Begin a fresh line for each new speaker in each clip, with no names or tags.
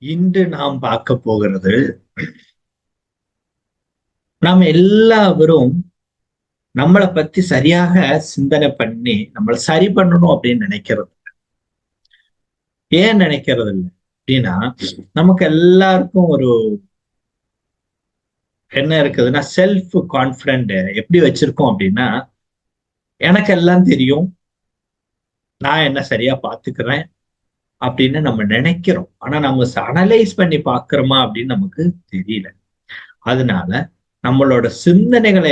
இன்று நாம் பார்க்க போகிறது, நாம் எல்லாவரும் நம்மளை பத்தி சரியாக சிந்தனை பண்ணி நம்மளை சரி பண்ணணும் அப்படின்னு நினைக்கிறது. ஏன் நினைக்கிறது இல்லை அப்படின்னா, நமக்கு எல்லாருக்கும் ஒரு என்ன இருக்குதுன்னா, செல்ஃப் கான்பிடென்ட் எப்படி வச்சிருக்கோம் அப்படின்னா, எனக்கு எல்லாம் தெரியும், நான் என்ன சரியா பாத்துக்கிறேன் அப்படின்னு நம்ம நினைக்கிறோம். ஆனா நம்ம அனலைஸ் பண்ணி பாக்குறோமா அப்படின்னு நமக்கு தெரியல. அதனால நம்மளோட சிந்தனைகளை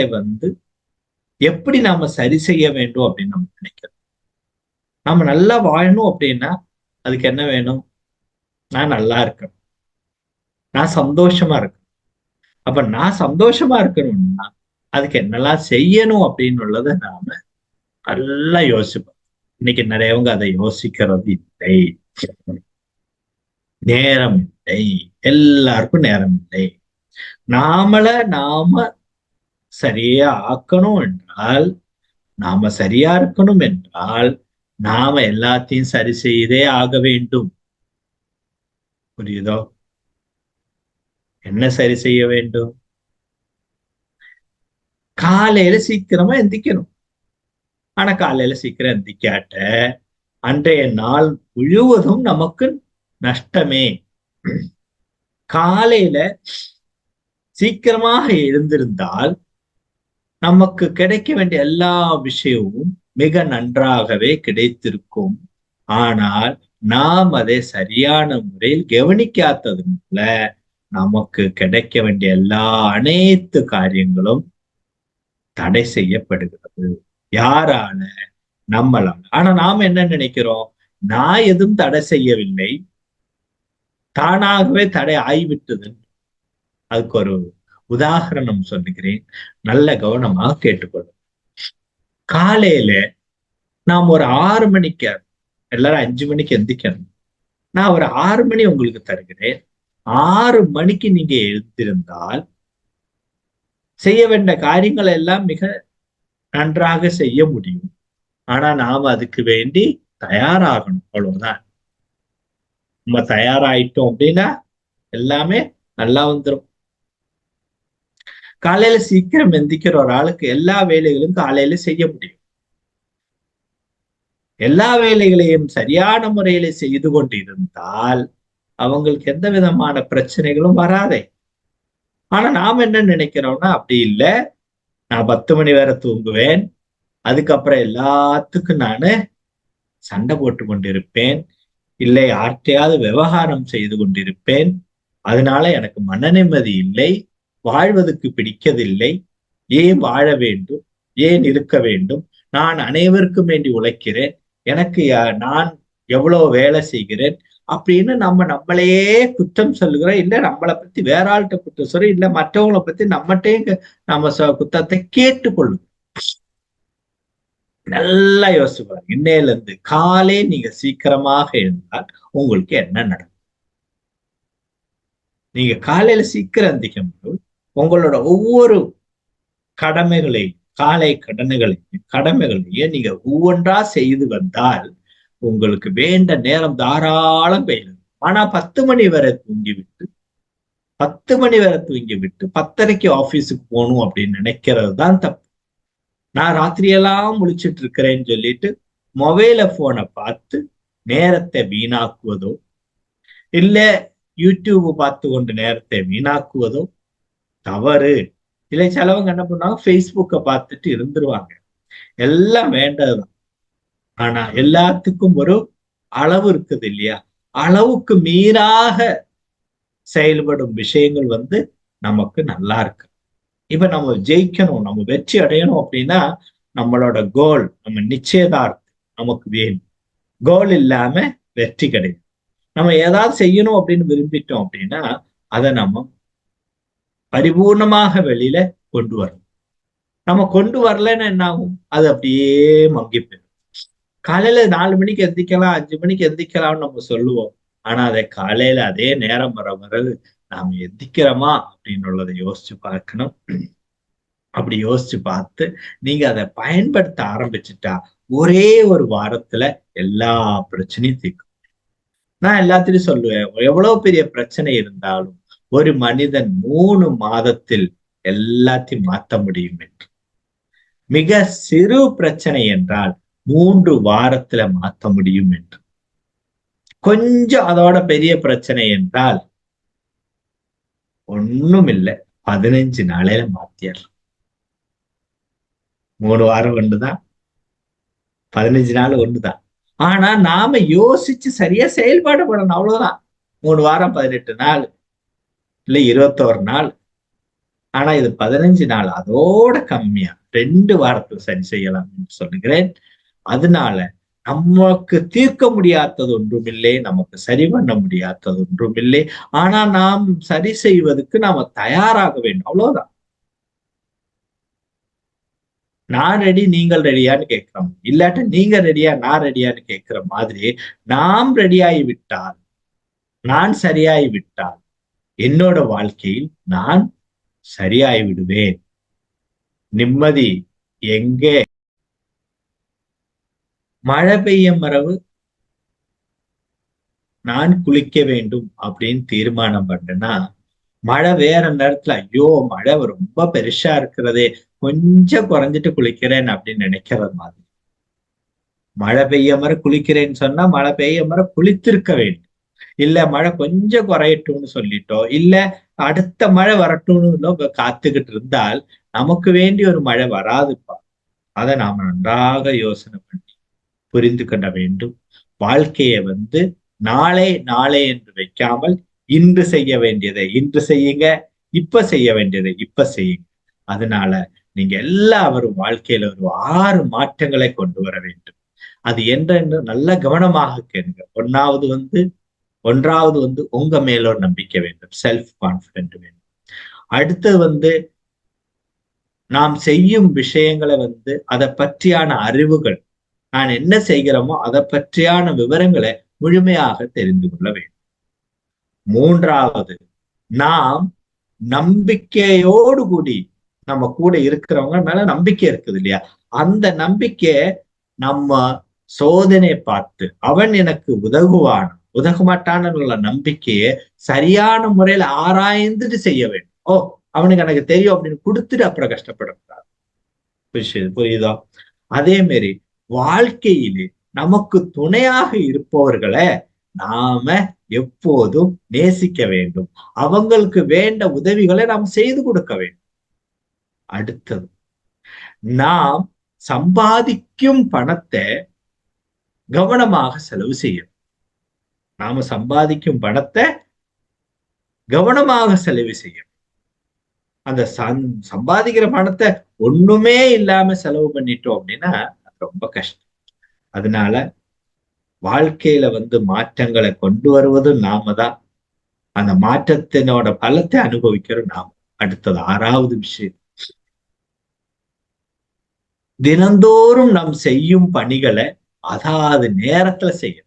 எப்படி நாம சரி செய்ய வேண்டும் அப்படின்னு நம்ம நினைக்கிறோம். நாம நல்லா வாழணும் அப்படின்னா அதுக்கு என்ன வேணும்? நான் நல்லா இருக்கணும், நான் சந்தோஷமா இருக்கணும். அப்ப நான் சந்தோஷமா இருக்கணும்னா அதுக்கு என்னெல்லாம் செய்யணும் அப்படின்னு உள்ளதை நாம நல்லா யோசிப்போம். இன்னைக்கு நிறையவங்க அதை யோசிக்கிறது இல்லை. நேரம் இல்லை, எல்லாருக்கும் நேரம் இல்லை. நாம சரியா ஆக்கணும் என்றால், நாம சரியா இருக்கணும் என்றால், நாம எல்லாத்தையும் சரி செய்தே ஆக வேண்டும். புரியுதோ? என்ன சரி செய்ய வேண்டும்? காலையில சீக்கிரமா எந்திக்கணும். ஆனா காலையில சீக்கிரம் எந்திக்காட்ட அன்றைய நாள் முழுவதும் நமக்கு நஷ்டமே. காலையில சீக்கிரமாக எழுந்திருந்தால் நமக்கு கிடைக்க வேண்டிய எல்லா விஷயமும் மிக நன்றாகவே கிடைத்திருக்கும். ஆனால் நாம் அதை சரியான முறையில் கவனிக்காததுனால நமக்கு கிடைக்க வேண்டிய எல்லா அனைத்து காரியங்களும் தடை செய்யப்படுகிறது. யாரால? நம்மளால. ஆனா நாம என்ன நினைக்கிறோம்? நான் எதுவும் தடை செய்யவில்லை, தானாகவே தடை ஆகிவிட்டது. அதுக்கு ஒரு உதாரணம் சொல்லுகிறேன், நல்ல கவனமாக கேட்டுக்கொள்ளும். காலையில நாம் ஒரு 6 மணிக்கு, எல்லாரும் 5 மணிக்கு எந்திக்கணும், நான் ஒரு 6 மணி உங்களுக்கு தருகிறேன். 6 மணிக்கு நீங்க எழுந்திருந்தால் செய்ய வேண்டிய காரியங்கள் எல்லாம் மிக நன்றாக செய்ய முடியும். ஆனா நாம அதுக்கு வேண்டி தயாராகணும், அவ்வளவுதான். நம்ம தயாராயிட்டோம் அப்படின்னா எல்லாமே நல்லா வந்துடும். காலையில சீக்கிரம் எந்திக்கிற ஒரு ஆளுக்கு எல்லா வேலைகளும் காலையில செய்ய முடியும். எல்லா வேலைகளையும் சரியான முறையில செய்து கொண்டிருந்தால் அவங்களுக்கு எந்த விதமான பிரச்சனைகளும் வராதே. ஆனா நாம என்ன நினைக்கிறோம்னா, அப்படி இல்லை, நான் 10 மணி வரை தூங்குவேன், அதுக்கப்புறம் எல்லாத்துக்கும் நானு சண்டை போட்டு கொண்டிருப்பேன், இல்லை யார்கிட்டயாவது விவகாரம் செய்து கொண்டிருப்பேன். அதனால எனக்கு மன நிம்மதி இல்லை, வாழ்வதற்கு பிடிக்கவில்லை. ஏன் வாழ வேண்டும்? ஏன் இருக்க வேண்டும்? நான் அனைவருக்கும் வேண்டி உழைக்கிறேன், எனக்கு நான் எவ்வளவு வேலை செய்கிறேன் அப்படின்னு நம்ம நம்மளையே குற்றம் சொல்லுகிறோம். இல்ல நம்மளை பத்தி வேற ஆள்கிட்ட குற்றம் சொல்றோம், இல்ல மற்றவங்களை பத்தி நம்மகிட்டே நம்ம குற்றத்தை கேட்டுக்கொள்ளும். நல்லா யோசிச்சு பாருங்க. இன்னையில இருந்து காலை நீங்க சீக்கிரமாக எழுந்தால் உங்களுக்கு என்ன நடக்கும்? நீங்க காலையில சீக்கிரம் எந்திக்கும் போது உங்களோட ஒவ்வொரு கடமைகளையும், காலை கடமைகளையும் நீங்க ஒவ்வொன்றா செய்து வந்தால் உங்களுக்கு வேண்ட நேரம் தாராளம் பெய்யும். ஆனா 10 மணி வரை தூங்கிவிட்டு 10 மணி வரை தூங்கிவிட்டு 10:30க்கு ஆபீஸுக்கு போகணும் அப்படின்னு நினைக்கிறது தான் தப்பு. நான் ராத்திரியெல்லாம் முழிச்சிட்டு இருக்கிறேன்னு சொல்லிட்டு மொபைல போனை பார்த்து நேரத்தை வீணாக்குவதோ, இல்ல யூடியூப் பார்த்து கொண்டு நேரத்தை வீணாக்குவதோ தவறு. இல்லை, சிலவங்க என்ன பண்ணுவாங்க, ஃபேஸ்புக்கை பார்த்துட்டு இருந்துருவாங்க. எல்லாம் வேண்டதுதான். ஆனா எல்லாத்துக்கும் ஒரு அளவு இருக்குது இல்லையா? அளவுக்கு மீறாக செயல்படும் விஷயங்கள் நமக்கு நல்லா இருக்கு. இப்ப நம்ம ஜெயிக்கணும், நம்ம வெற்றி அடையணும் அப்படின்னா நம்மளோட கோல், நம்ம நிச்சயதார்த்தம் நமக்கு வேணும். கோல் இல்லாம வெற்றி கிடைக்கும். நம்ம ஏதாவது செய்யணும் அப்படின்னு விரும்பிட்டோம் அப்படின்னா அதை நம்ம பரிபூர்ணமாக வெளியில கொண்டு வரணும். நம்ம கொண்டு வரலன்னா என்ன ஆகும்? அது அப்படியே மங்கி போயிடும். காலையில 4 மணிக்கு எந்திக்கலாம், 5 மணிக்கு எந்திக்கலாம்னு நம்ம சொல்லுவோம். ஆனா அதை காலையில அதே நேரம் வர பிறகு நாம எந்திக்கிறோமா அப்படின்னு உள்ளதை யோசிச்சு பார்க்கணும். அப்படி யோசிச்சு பார்த்து நீங்க அதை பயன்படுத்த ஆரம்பிச்சுட்டா ஒரே ஒரு வாரத்துல எல்லா பிரச்சனையும் தீர்க்கும். நான் எல்லாத்திலையும் சொல்லுவேன், எவ்வளவு பெரிய பிரச்சனை இருந்தாலும் ஒரு மனிதன் 3 மாதத்தில் எல்லாத்தையும் மாத்த முடியும் என்று. மிக சிறு பிரச்சனை என்றால் 3 வாரத்துல மாத்த முடியும் என்று. கொஞ்சம் அதோட பெரிய பிரச்சனை என்றால் ஒண்ணும் இல்லை, 15 நாளையில மாத்திடலாம். 3 வாரம் ஒண்ணுதான், 15 நாள் ஒண்ணுதான். ஆனா நாம யோசிச்சு சரியா செயல்பாடு பண்ணணும், அவ்வளவுதான். 3 வாரம் 18 நாள் இல்ல 21 நாள். ஆனா இது 15 நாள், அதோட கம்மியா 2 வாரத்துல சரி செய்யலாம் என்று சொல்லுகிறேன். அதனால நமக்கு தீர்க்க முடியாதது ஒன்றுமில்லை, நமக்கு சரி பண்ண முடியாதது ஒன்றுமில்லை. ஆனா நாம் சரி செய்வதற்கு நாம தயாராக வேண்டும், அவ்வளவுதான். நான் ரெடி, நீங்கள் ரெடியான்னு கேட்கிறோம். இல்லாட்ட நீங்க ரெடியா நான் ரெடியான்னு கேட்கிற மாதிரி நாம் ரெடியாகி விட்டால், நான் சரியாகி விட்டால் என்னோட வாழ்க்கையில் நான் சரியாகி விடுவேன். நிம்மதி எங்கே? மழை பெய்யும் மரபு நான் குளிக்க வேண்டும் அப்படின்னு தீர்மானம் பண்ணேன்னா, மழை வேற நேரத்துல ஐயோ மழை ரொம்ப பெருசா இருக்கிறதே, கொஞ்சம் குறைஞ்சிட்டு குளிக்கிறேன் அப்படின்னு நினைக்கிறது மாதிரி. மழை பெய்ய மர குளிக்கிறேன்னு சொன்னா மழை பெய்ய மர குளித்திருக்க வேண்டும். இல்ல மழை கொஞ்சம் குறையட்டும்னு சொல்லிட்டோ, இல்ல அடுத்த மழை வரட்டும்னு காத்துக்கிட்டு இருந்தால் நமக்கு வேண்டிய ஒரு மழை வராதுப்பா. அதை நாம நன்றாக யோசனை பண்ணி புரிந்து கொள்ள வேண்டும். வாழ்க்கையை நாளை நாளை என்று வைக்காமல் இன்று செய்ய வேண்டியதை இன்று செய்யுங்க, இப்ப செய்ய வேண்டியதை இப்ப செய்யுங்க. அதனால நீங்க எல்லாரும் வாழ்க்கையில ஒரு 6 மாற்றங்களை கொண்டு வர வேண்டும். அது என்று நல்ல கவனமாக கேளுங்க. ஒன்றாவது உங்க மேல ஒரு நம்பிக்கை வேண்டும், செல்ஃப் கான்பிடென்ட் வேண்டும். அடுத்தது நாம் செய்யும் விஷயங்களை அதை பற்றியான அறிவுகள், நான் என்ன செய்கிறோமோ அதை பற்றியான விவரங்களை முழுமையாக தெரிந்து கொள்ள வேண்டும். 3வது, நாம் நம்பிக்கையோடு கூடி நம்ம கூட இருக்கிறவங்க மேல நம்பிக்கை இருக்குது இல்லையா, அந்த நம்பிக்கையை நம்ம சோதனை பார்த்து அவன் எனக்கு உதவ மாட்டான நம்பிக்கையை சரியான முறையில ஆராய்ந்துட்டு செய்ய வேண்டும். ஓ அவனுக்கு எனக்கு தெரியும் அப்படின்னு கொடுத்துட்டு அப்புறம் கஷ்டப்படக்கூடாது. புரியுதா? அதே மாதிரி வாழ்க்கையிலே நமக்கு துணையாக இருப்பவர்களை நாம எப்போதும் நேசிக்க வேண்டும். அவங்களுக்கு வேண்ட உதவிகளை நாம் செய்து கொடுக்க வேண்டும். அடுத்தது, நாம் சம்பாதிக்கும் பணத்தை கவனமாக செலவு செய்யணும். நாம சம்பாதிக்கும் பணத்தை கவனமாக செலவு செய்யணும். அந்த சம்பாதிக்கிற பணத்தை ஒண்ணுமே இல்லாம செலவு பண்ணிட்டோம் அப்படின்னா ரொம்ப கஷ்டம். அதனால வாழ்க்கையில மாற்றங்களை கொண்டு வருவதும் நாம தான், அந்த மாற்றத்தினோட பலத்தை அனுபவிக்கிறோம் நாம. அடுத்தது 6வது விஷயம், தினந்தோறும் நாம் செய்யும் பணிகளை அதாவது நேரத்துல செய்யணும்.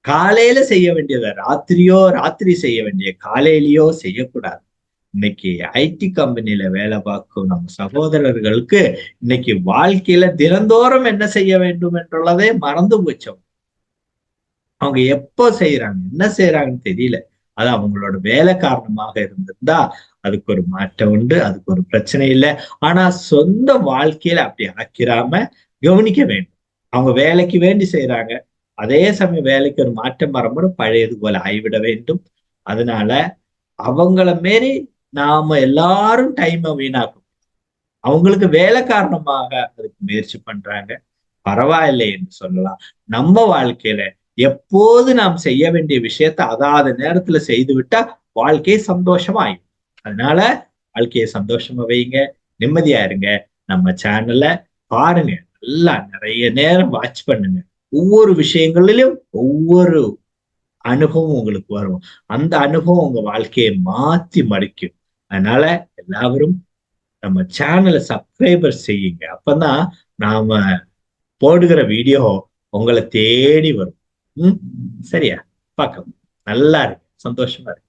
காலையில செய்ய வேண்டியதை ராத்திரி செய்ய வேண்டிய காலையிலயோ செய்யக்கூடாது. இன்னைக்கு ஐடி கம்பெனில வேலை பார்க்கும் நம்ம சகோதரர்களுக்கு இன்னைக்கு வாழ்க்கையில தினந்தோறும் என்ன செய்ய வேண்டும் என்றுள்ளதே மறந்து போச்சோம். அவங்க எப்போ செய்யறாங்க, என்ன செய்யறாங்கன்னு தெரியல. அது அவங்களோட வேலை காரணமாக இருந்திருந்தா அதுக்கு ஒரு மாற்றம் உண்டு, அதுக்கு ஒரு பிரச்சனை இல்லை. ஆனா சொந்த வாழ்க்கையில அப்படி ஆக்கிராம கவனிக்க வேண்டும். அவங்க வேலைக்கு வேண்டி செய்யறாங்க, அதே சமயம் வேலைக்கு ஒரு மாற்றம் வரும்போது பழையது போல ஆய்விட வேண்டும். அதனால அவங்கள மாரி நாம எல்லாரும் டைமை வீணாக்கும். அவங்களுக்கு வேலை காரணமாக அதுக்கு முயற்சி பண்றாங்க, பரவாயில்லை என்று சொல்லலாம். நம்ம வாழ்க்கையில எப்போது நாம் செய்ய வேண்டிய விஷயத்த அதாவது நேரத்துல செய்து விட்டா வாழ்க்கை சந்தோஷமாயும். அதனால வாழ்க்கையை சந்தோஷமா வைங்க, நிம்மதியா இருங்க. நம்ம சேனல்ல பாருங்க, நல்லா நிறைய நேரம் வாட்ச் பண்ணுங்க. ஒவ்வொரு விஷயங்களிலும் ஒவ்வொரு அனுபவம் உங்களுக்கு வரும். அந்த அனுபவம் உங்க வாழ்க்கையை மாத்தி மடிக்கும். அதனால எல்லாரும் நம்ம சேனலை சப்ஸ்கிரைபர் செய்யுங்க. அப்பதான் நாம போடுகிற வீடியோ உங்களை தேடி வரும். சரியா? பார்க்க நல்லா இருக்கு, சந்தோஷமா இருக்கு.